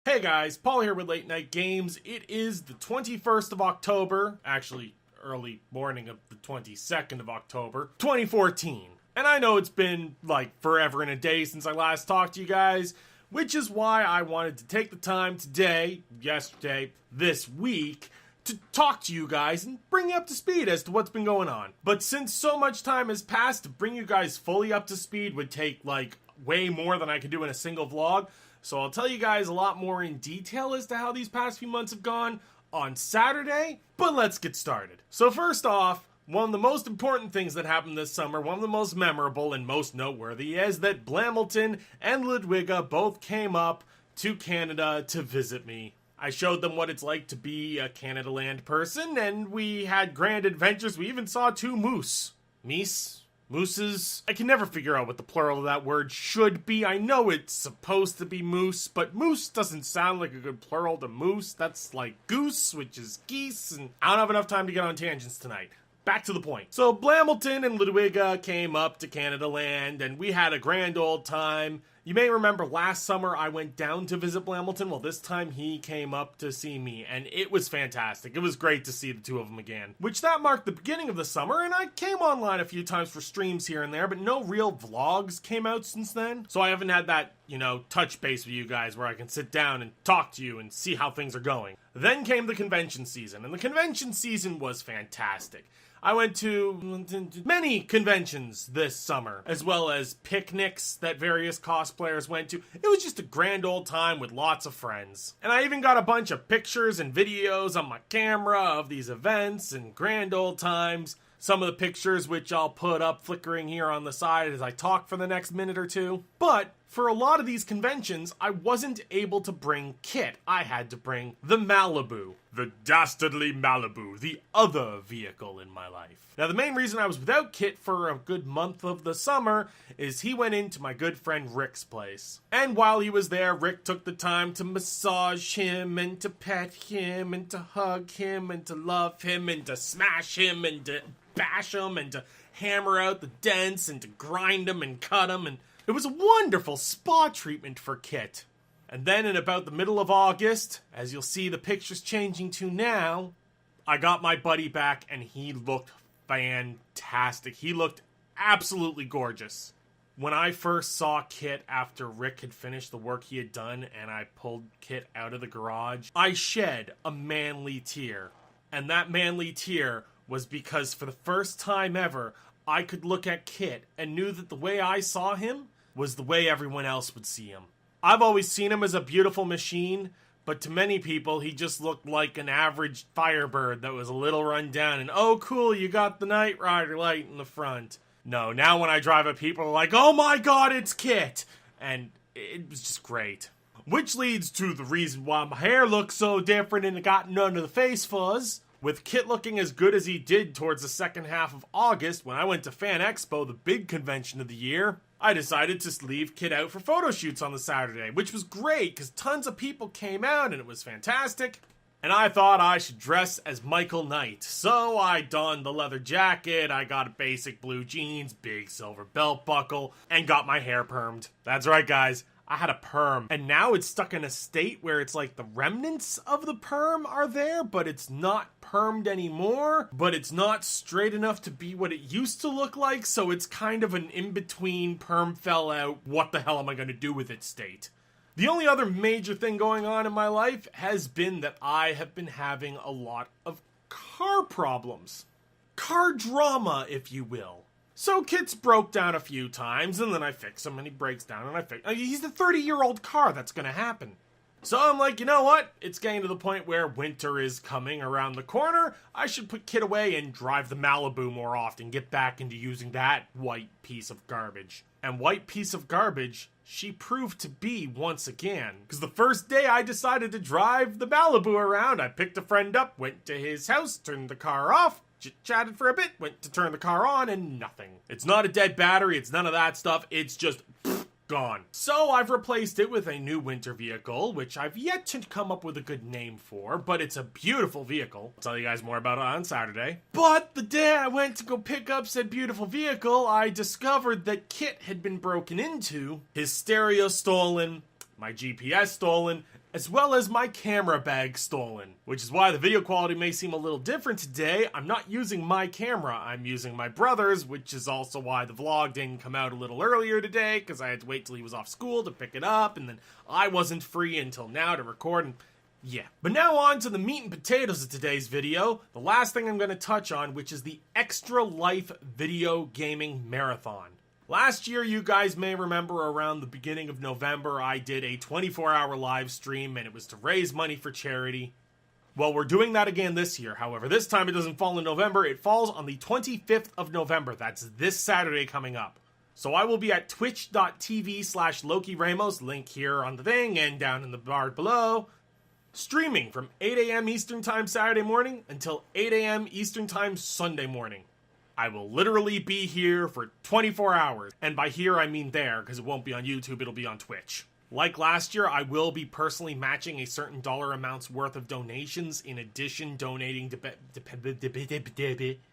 Hey guys, Paul here with Late Night Games. It is the 21st of October, actually early morning of the 22nd of October, 2014. And I know it's been like forever and a day since I last talked to you guys, which is why I wanted to take the time today, yesterday, this week, to talk to you guys and bring you up to speed as to what's been going on. But since so much time has passed, to bring you guys fully up to speed would take like way more than I could do in a single vlog. So I'll tell you guys a lot more in detail as to how these past few months have gone on Saturday, but let's get started. So first off, one of the most important things that happened this summer, one of the most memorable and most noteworthy, is that Blamilton and Ludwiga both came up to Canada to visit me. I showed them what it's like to be a Canada Land person, and we had grand adventures. We even saw two moose. Mooses? I can never figure out what the plural of that word should be. I know it's supposed to be moose, but moose doesn't sound like a good plural to moose. That's like goose, which is geese, and I don't have enough time to get on tangents tonight. Back to the point. So Blamilton and Ludwiga came up to Canada Land, and we had a grand old time. You may remember last summer I went down to visit Blamilton. Well, this time he came up to see me, and it was fantastic. It was great to see the two of them again. Which that marked the beginning of the summer, and I came online a few times for streams here and there, but no real vlogs came out since then. So I haven't had that, touch base with you guys where I can sit down and talk to you and see how things are going. Then came the convention season, and the convention season was fantastic. I went to many conventions this summer, as well as picnics that various cosplayers went to. It was just a grand old time with lots of friends. And I even got a bunch of pictures and videos on my camera of these events and grand old times. Some of the pictures which I'll put up flickering here on the side as I talk for the next minute or two. But for a lot of these conventions, I wasn't able to bring kit. I had to bring the Malibu. The dastardly Malibu, the other vehicle in my life. Now, the main reason I was without kit for a good month of the summer is he went into my good friend Rick's place. And while he was there, Rick took the time to massage him and to pet him and to hug him and to love him and to smash him and to bash him and to hammer out the dents and to grind him and cut him, and it was a wonderful spa treatment for Kit. And then in about the middle of August, as you'll see the pictures changing to now, I got my buddy back and he looked fantastic. He looked absolutely gorgeous. When I first saw Kit after Rick had finished the work he had done and I pulled Kit out of the garage, I shed a manly tear. And that manly tear was because for the first time ever, I could look at Kit and knew that the way I saw him was the way everyone else would see him. I've always seen him as a beautiful machine, but to many people, he just looked like an average Firebird that was a little run down and, oh cool, you got the Knight Rider light in the front. No, now when I drive up, people are like, oh my god, it's Kit! And it was just great. Which leads to the reason why my hair looks so different and it got none of the face fuzz. With Kit looking as good as he did towards the second half of August when I went to Fan Expo, the big convention of the year, I decided to leave Kit out for photo shoots on the Saturday, which was great because tons of people came out and it was fantastic. And I thought I should dress as Michael Knight. So I donned the leather jacket, I got a basic blue jeans, big silver belt buckle, and got my hair permed. That's right guys, I had a perm. And now it's stuck in a state where it's like the remnants of the perm are there, but it's not permed anymore. But it's not straight enough to be what it used to look like, so it's kind of an in-between perm fell out, what the hell am I gonna do with it state. The only other major thing going on in my life has been that I have been having a lot of car problems. Car drama, if you will. So Kit's broke down a few times, and then I fix him, and he breaks down, and I fix him. He's a 30-year-old car, that's gonna happen. So I'm like, you know what? It's getting to the point where winter is coming around the corner. I should put Kit away and drive the Malibu more often, get back into using that white piece of garbage. And white piece of garbage, she proved to be once again. Because the first day I decided to drive the Malibu around, I picked a friend up, went to his house, turned the car off, chit-chatted for a bit, went to turn the car on, and nothing. It's not a dead battery, it's none of that stuff, it's just gone. So I've replaced it with a new winter vehicle, which I've yet to come up with a good name for, but it's a beautiful vehicle. I'll tell you guys more about it on Saturday. But the day I went to go pick up said beautiful vehicle, I discovered that Kit had been broken into, his stereo stolen, my GPS stolen, as well as my camera bag stolen. Which is why the video quality may seem a little different today. I'm not using my camera, I'm using my brother's, which is also why the vlog didn't come out a little earlier today, because I had to wait till he was off school to pick it up, and then I wasn't free until now to record, and yeah. But now on to the meat and potatoes of today's video, the last thing I'm going to touch on, which is the Extra Life Video Gaming Marathon. Last year, you guys may remember around the beginning of November, I did a 24-hour live stream, and it was to raise money for charity. Well, we're doing that again this year. However, this time it doesn't fall in November, it falls on the 25th of November. That's this Saturday coming up. So I will be at twitch.tv/Loki Ramos, link here on the thing and down in the bar below, streaming from 8 a.m. Eastern Time Saturday morning until 8 a.m. Eastern Time Sunday morning. I will literally be here for 24 hours. And by here, I mean there, because it won't be on YouTube, it'll be on Twitch. Like last year, I will be personally matching a certain dollar amount's worth of donations, in addition donating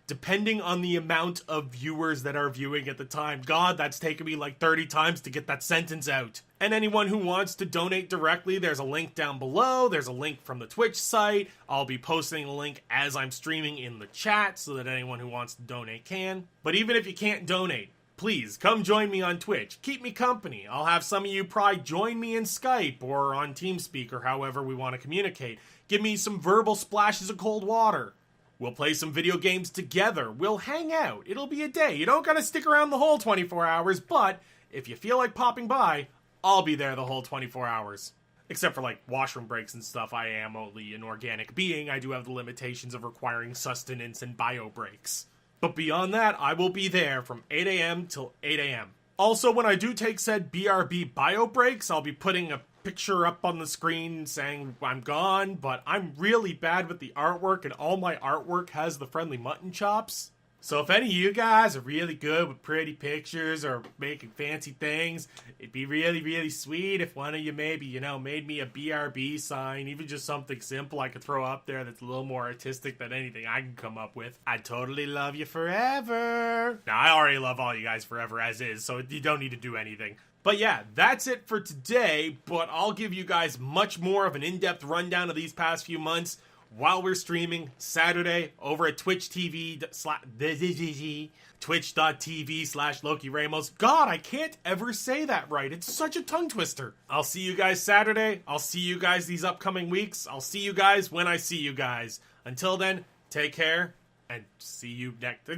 depending on the amount of viewers that are viewing at the time. God, that's taken me like 30 times to get that sentence out. And anyone who wants to donate directly, there's a link down below. There's a link from the Twitch site. I'll be posting a link as I'm streaming in the chat so that anyone who wants to donate can. But even if you can't donate, please come join me on Twitch. Keep me company. I'll have some of you probably join me in Skype or on TeamSpeak or however we want to communicate. Give me some verbal splashes of cold water. We'll play some video games together. We'll hang out. It'll be a day. You don't gotta stick around the whole 24 hours, but if you feel like popping by, I'll be there the whole 24 hours. Except for like washroom breaks and stuff. I am only an organic being. I do have the limitations of requiring sustenance and bio breaks. But beyond that, I will be there from 8 a.m. till 8 a.m. Also, when I do take said BRB bio breaks, I'll be putting a picture up on the screen saying I'm gone, but I'm really bad with the artwork, and all my artwork has the friendly mutton chops. So if any of you guys are really good with pretty pictures or making fancy things, it'd be really, really sweet if one of you maybe, made me a BRB sign, even just something simple I could throw up there that's a little more artistic than anything I can come up with. I'd totally love you forever. Now, I already love all you guys forever as is, so you don't need to do anything. But yeah, that's it for today, but I'll give you guys much more of an in-depth rundown of these past few months while we're streaming Saturday over at twitch.tv/Loki Ramos. God, I can't ever say that right. It's such a tongue twister. I'll see you guys Saturday. I'll see you guys these upcoming weeks. I'll see you guys when I see you guys. Until then, take care and see you next.